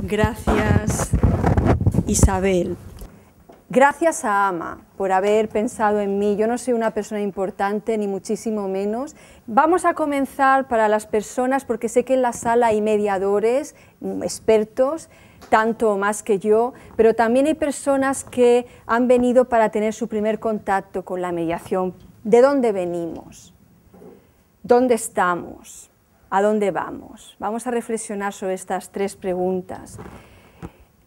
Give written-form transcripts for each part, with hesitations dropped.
Gracias, Isabel. Gracias a Ama por haber pensado en mí. Yo no soy una persona importante, ni muchísimo menos. Vamos a comenzar para las personas, porque sé que en la sala hay mediadores, expertos, tanto o más que yo, pero también hay personas que han venido para tener su primer contacto con la mediación. ¿De dónde venimos? ¿Dónde estamos? ¿A dónde vamos? Vamos a reflexionar sobre estas tres preguntas.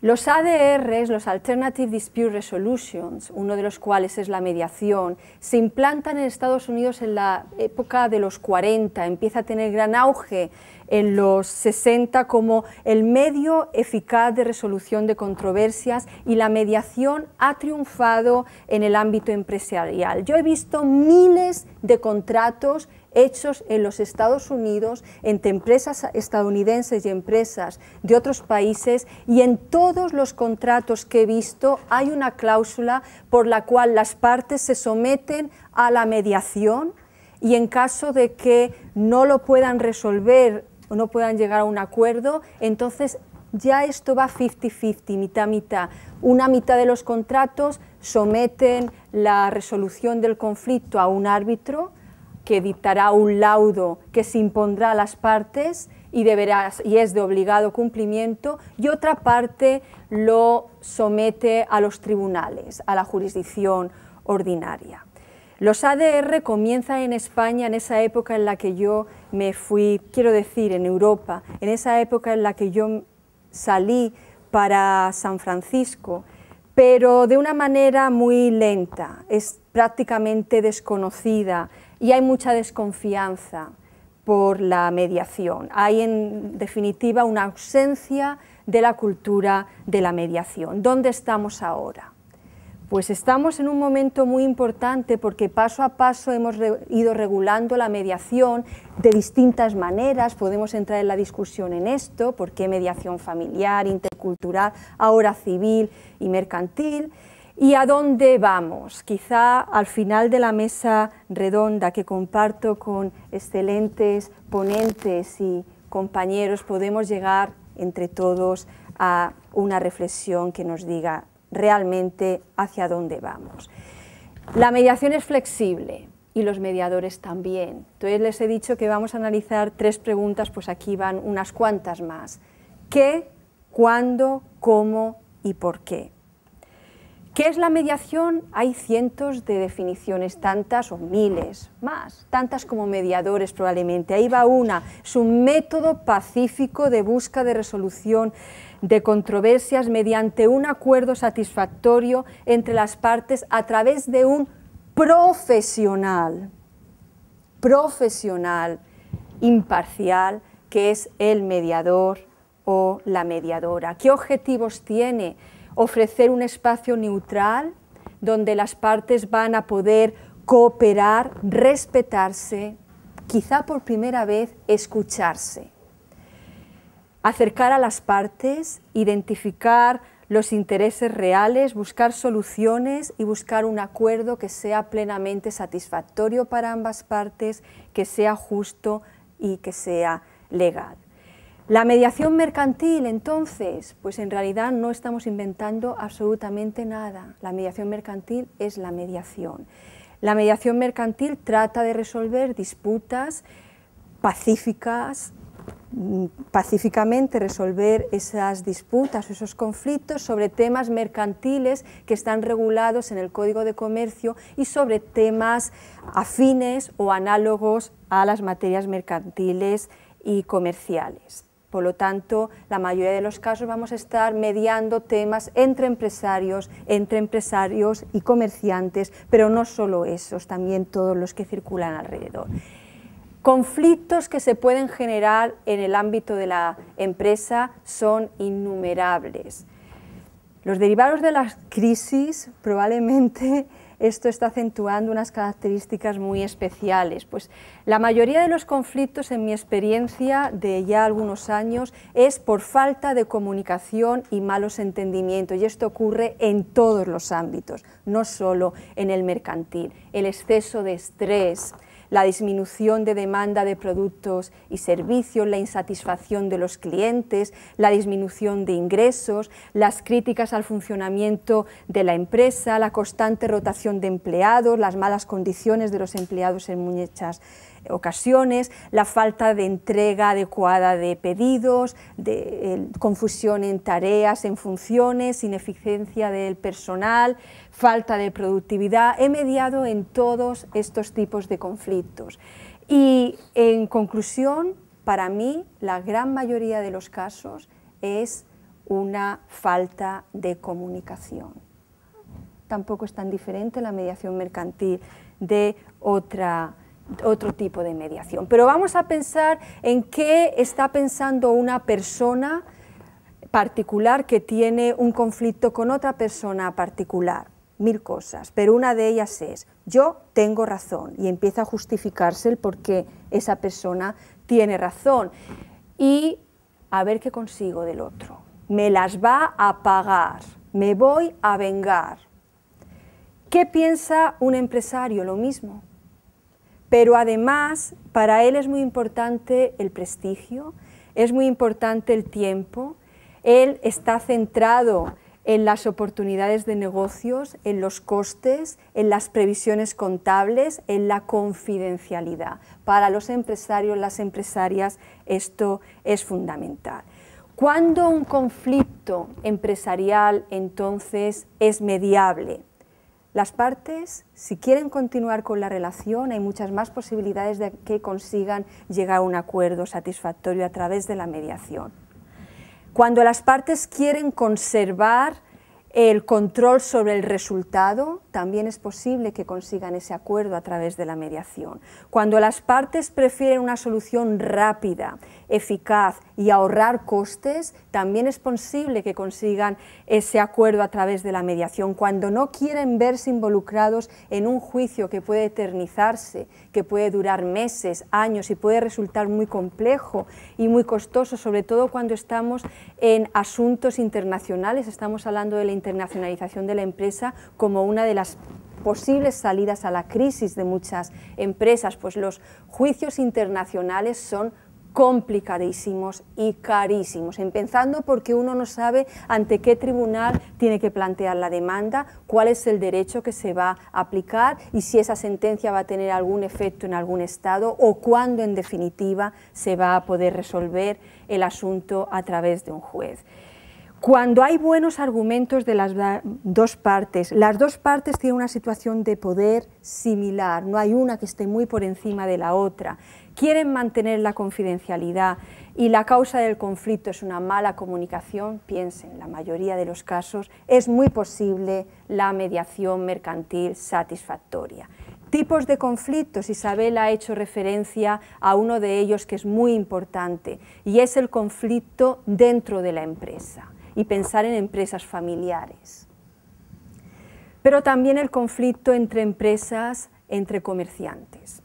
Los ADRs, los Alternative Dispute Resolutions, uno de los cuales es la mediación, se implantan en Estados Unidos en la época de los 40, empieza a tener gran auge en los 60 como el medio eficaz de resolución de controversias, y la mediación ha triunfado en el ámbito empresarial. Yo he visto miles de contratos hechos en los Estados Unidos entre empresas estadounidenses y empresas de otros países, y en todos los contratos que he visto hay una cláusula por la cual las partes se someten a la mediación, y en caso de que no lo puedan resolver o no puedan llegar a un acuerdo, entonces ya esto va 50-50, mitad-mitad. Una mitad de los contratos someten la resolución del conflicto a un árbitro que dictará un laudo que se impondrá a las partes y es de obligado cumplimiento, y otra parte lo somete a los tribunales, a la jurisdicción ordinaria. Los ADR comienzan en España en esa época en la que yo me fui, quiero decir, en Europa, en esa época en la que yo salí para San Francisco, pero de una manera muy lenta, es prácticamente desconocida, y hay mucha desconfianza por la mediación. Hay, en definitiva, una ausencia de la cultura de la mediación. ¿Dónde estamos ahora? Pues estamos en un momento muy importante, porque paso a paso hemos ido regulando la mediación de distintas maneras. Podemos entrar en la discusión en esto: por qué mediación familiar, intercultural, ahora civil y mercantil. ¿Y a dónde vamos? Quizá al final de la mesa redonda que comparto con excelentes ponentes y compañeros podemos llegar entre todos a una reflexión que nos diga realmente hacia dónde vamos. La mediación es flexible y los mediadores también. Entonces les he dicho que vamos a analizar tres preguntas, pues aquí van unas cuantas más. ¿Qué, cuándo, cómo y por qué? ¿Qué es la mediación? Hay cientos de definiciones, tantas o miles más, tantas como mediadores probablemente. Ahí va una: es un método pacífico de búsqueda de resolución de controversias mediante un acuerdo satisfactorio entre las partes a través de un profesional imparcial, que es el mediador o la mediadora. ¿Qué objetivos tiene? Ofrecer un espacio neutral donde las partes van a poder cooperar, respetarse, quizá por primera vez escucharse, acercar a las partes, identificar los intereses reales, buscar soluciones y buscar un acuerdo que sea plenamente satisfactorio para ambas partes, que sea justo y que sea legal. La mediación mercantil, entonces, pues en realidad no estamos inventando absolutamente nada. La mediación mercantil es la mediación. La mediación mercantil trata de resolver disputas pacíficamente resolver esas disputas, esos conflictos sobre temas mercantiles que están regulados en el Código de Comercio y sobre temas afines o análogos a las materias mercantiles y comerciales. Por lo tanto, la mayoría de los casos vamos a estar mediando temas entre empresarios y comerciantes, pero no solo esos, también todos los que circulan alrededor. Conflictos que se pueden generar en el ámbito de la empresa son innumerables. Los derivados de las crisis, probablemente esto está acentuando unas características muy especiales. Pues la mayoría de los conflictos, en mi experiencia de ya algunos años, es por falta de comunicación y malos entendimientos, y esto ocurre en todos los ámbitos, no solo en el mercantil. El exceso de estrés, la disminución de demanda de productos y servicios, la insatisfacción de los clientes, la disminución de ingresos, las críticas al funcionamiento de la empresa, la constante rotación de empleados, las malas condiciones de los empleados en muchas ocasiones, la falta de entrega adecuada de pedidos, confusión en tareas, en funciones, ineficiencia del personal, falta de productividad. He mediado en todos estos tipos de conflictos y, en conclusión, para mí la gran mayoría de los casos es una falta de comunicación. Tampoco es tan diferente la mediación mercantil de otro tipo de mediación. Pero vamos a pensar en qué está pensando una persona particular que tiene un conflicto con otra persona particular. 1000 cosas, pero una de ellas es: yo tengo razón, y empieza a justificarse el por qué esa persona tiene razón, y a ver qué consigo del otro. Me las va a pagar, me voy a vengar. ¿Qué piensa un empresario? Lo mismo. Pero además, para él es muy importante el prestigio, es muy importante el tiempo, él está centrado en las oportunidades de negocios, en los costes, en las previsiones contables, en la confidencialidad. Para los empresarios, las empresarias, esto es fundamental. ¿Cuándo un conflicto empresarial entonces es mediable? Las partes, si quieren continuar con la relación, hay muchas más posibilidades de que consigan llegar a un acuerdo satisfactorio a través de la mediación. Cuando las partes quieren conservar el control sobre el resultado, también es posible que consigan ese acuerdo a través de la mediación. Cuando las partes prefieren una solución rápida, eficaz y ahorrar costes, también es posible que consigan ese acuerdo a través de la mediación. Cuando no quieren verse involucrados en un juicio que puede eternizarse, que puede durar meses, años y puede resultar muy complejo y muy costoso, sobre todo cuando estamos en asuntos internacionales, estamos hablando de la internacionalización de la empresa como una de las posibles salidas a la crisis de muchas empresas, pues los juicios internacionales son complicadísimos y carísimos, empezando porque uno no sabe ante qué tribunal tiene que plantear la demanda, cuál es el derecho que se va a aplicar y si esa sentencia va a tener algún efecto en algún estado o cuándo en definitiva se va a poder resolver el asunto a través de un juez. Cuando hay buenos argumentos de las dos partes tienen una situación de poder similar, no hay una que esté muy por encima de la otra, quieren mantener la confidencialidad y la causa del conflicto es una mala comunicación, piensen, en la mayoría de los casos es muy posible la mediación mercantil satisfactoria. Tipos de conflictos, Isabel ha hecho referencia a uno de ellos que es muy importante y es el conflicto dentro de la empresa. Y pensar en empresas familiares. Pero también el conflicto entre empresas, entre comerciantes.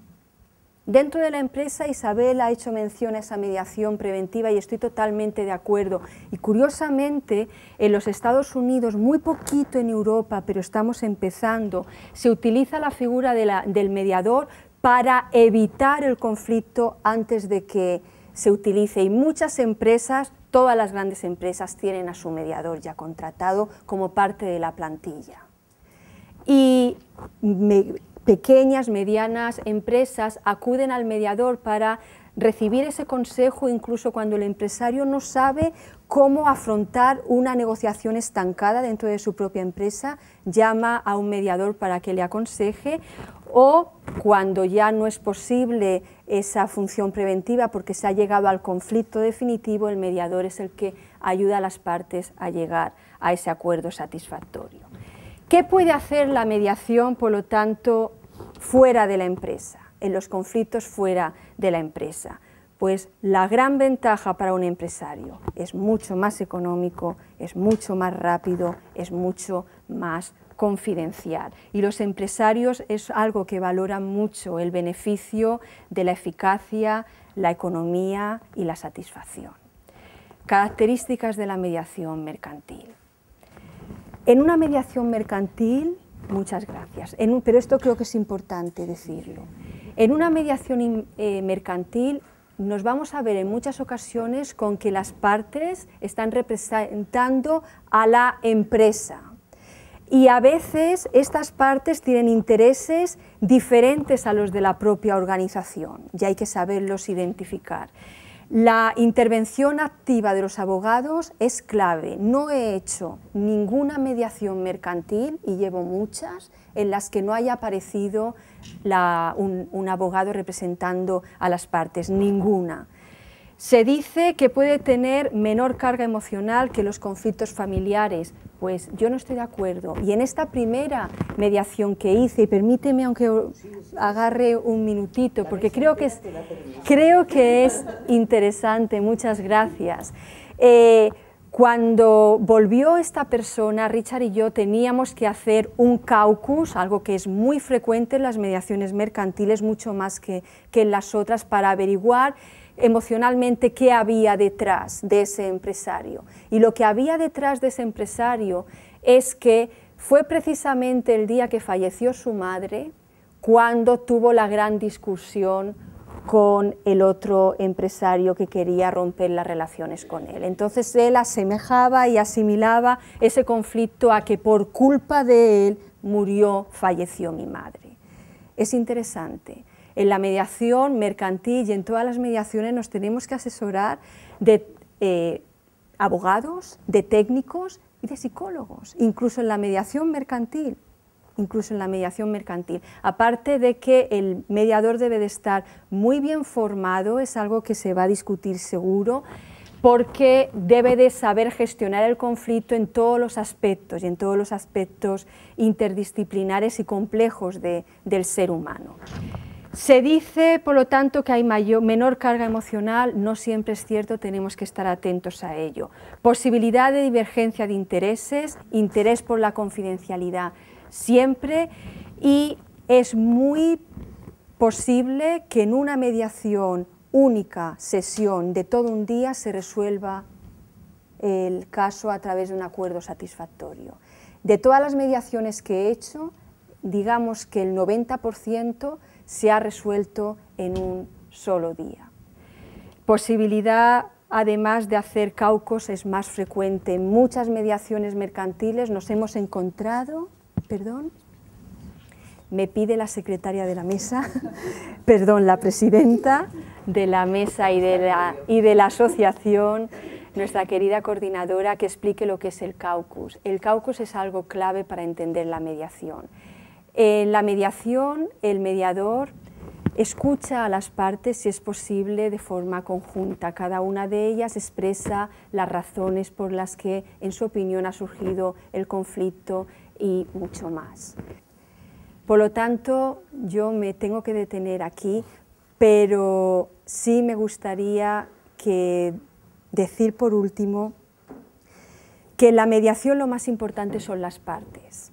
Dentro de la empresa, Isabel ha hecho mención a esa mediación preventiva y estoy totalmente de acuerdo. Y curiosamente, en los Estados Unidos, muy poquito en Europa, pero estamos empezando, se utiliza la figura del mediador para evitar el conflicto antes de que se utilice. Y muchas empresas, todas las grandes empresas tienen a su mediador ya contratado como parte de la plantilla. Y pequeñas, medianas empresas acuden al mediador para recibir ese consejo incluso cuando el empresario no sabe cómo afrontar una negociación estancada dentro de su propia empresa, llama a un mediador para que le aconseje, o cuando ya no es posible esa función preventiva porque se ha llegado al conflicto definitivo, el mediador es el que ayuda a las partes a llegar a ese acuerdo satisfactorio. ¿Qué puede hacer la mediación, por lo tanto, fuera de la empresa, en los conflictos fuera de la empresa? Pues la gran ventaja para un empresario es mucho más económico, es mucho más rápido, es mucho más confidencial. Y los empresarios es algo que valoran mucho, el beneficio de la eficacia, la economía y la satisfacción. Características de la mediación mercantil. En una mediación mercantil, muchas gracias, pero esto creo que es importante decirlo. En una mediación mercantil nos vamos a ver en muchas ocasiones con que las partes están representando a la empresa. Y a veces estas partes tienen intereses diferentes a los de la propia organización, y hay que saberlos identificar. La intervención activa de los abogados es clave. No he hecho ninguna mediación mercantil, y llevo muchas, en las que no haya aparecido un abogado representando a las partes, ninguna. Se dice que puede tener menor carga emocional que los conflictos familiares. Pues yo no estoy de acuerdo. Y en esta primera mediación que hice, y permíteme aunque agarre un minutito, porque creo que es interesante, muchas gracias. Cuando volvió esta persona, Richard y yo teníamos que hacer un caucus, algo que es muy frecuente en las mediaciones mercantiles, mucho más que en las otras, para averiguar emocionalmente qué había detrás de ese empresario. Y lo que había detrás de ese empresario es que fue precisamente el día que falleció su madre cuando tuvo la gran discusión con el otro empresario que quería romper las relaciones con él. Entonces él asemejaba y asimilaba ese conflicto a que por culpa de él falleció mi madre. Es interesante. En la mediación mercantil y en todas las mediaciones nos tenemos que asesorar de abogados, de técnicos y de psicólogos, incluso en la mediación mercantil. Aparte de que el mediador debe de estar muy bien formado, es algo que se va a discutir seguro, porque debe de saber gestionar el conflicto en todos los aspectos, y en todos los aspectos interdisciplinares y complejos del ser humano. Se dice, por lo tanto, que hay menor carga emocional. No siempre es cierto, tenemos que estar atentos a ello. Posibilidad de divergencia de intereses, interés por la confidencialidad siempre, y es muy posible que en una mediación única, sesión de todo un día, se resuelva el caso a través de un acuerdo satisfactorio. De todas las mediaciones que he hecho, digamos que el 90% se ha resuelto en un solo día. Posibilidad, además de hacer caucus, es más frecuente. En muchas mediaciones mercantiles nos hemos encontrado, perdón, me pide la secretaria de la mesa, perdón, la presidenta de la mesa y de la asociación, nuestra querida coordinadora, que explique lo que es el caucus. El caucus es algo clave para entender la mediación. En la mediación, el mediador escucha a las partes, si es posible, de forma conjunta. Cada una de ellas expresa las razones por las que, en su opinión, ha surgido el conflicto y mucho más. Por lo tanto, yo me tengo que detener aquí, pero sí me gustaría decir por último que en la mediación lo más importante son las partes.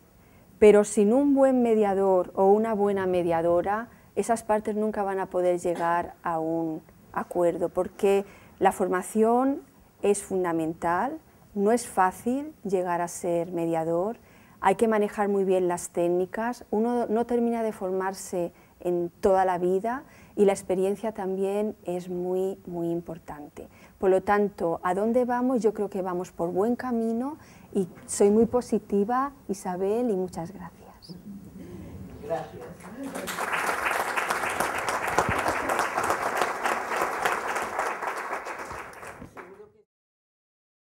Pero sin un buen mediador o una buena mediadora, esas partes nunca van a poder llegar a un acuerdo, porque la formación es fundamental, no es fácil llegar a ser mediador, hay que manejar muy bien las técnicas, uno no termina de formarse en toda la vida y la experiencia también es muy, muy importante. Por lo tanto, ¿a dónde vamos? Yo creo que vamos por buen camino y soy muy positiva, Isabel, y muchas gracias. Gracias.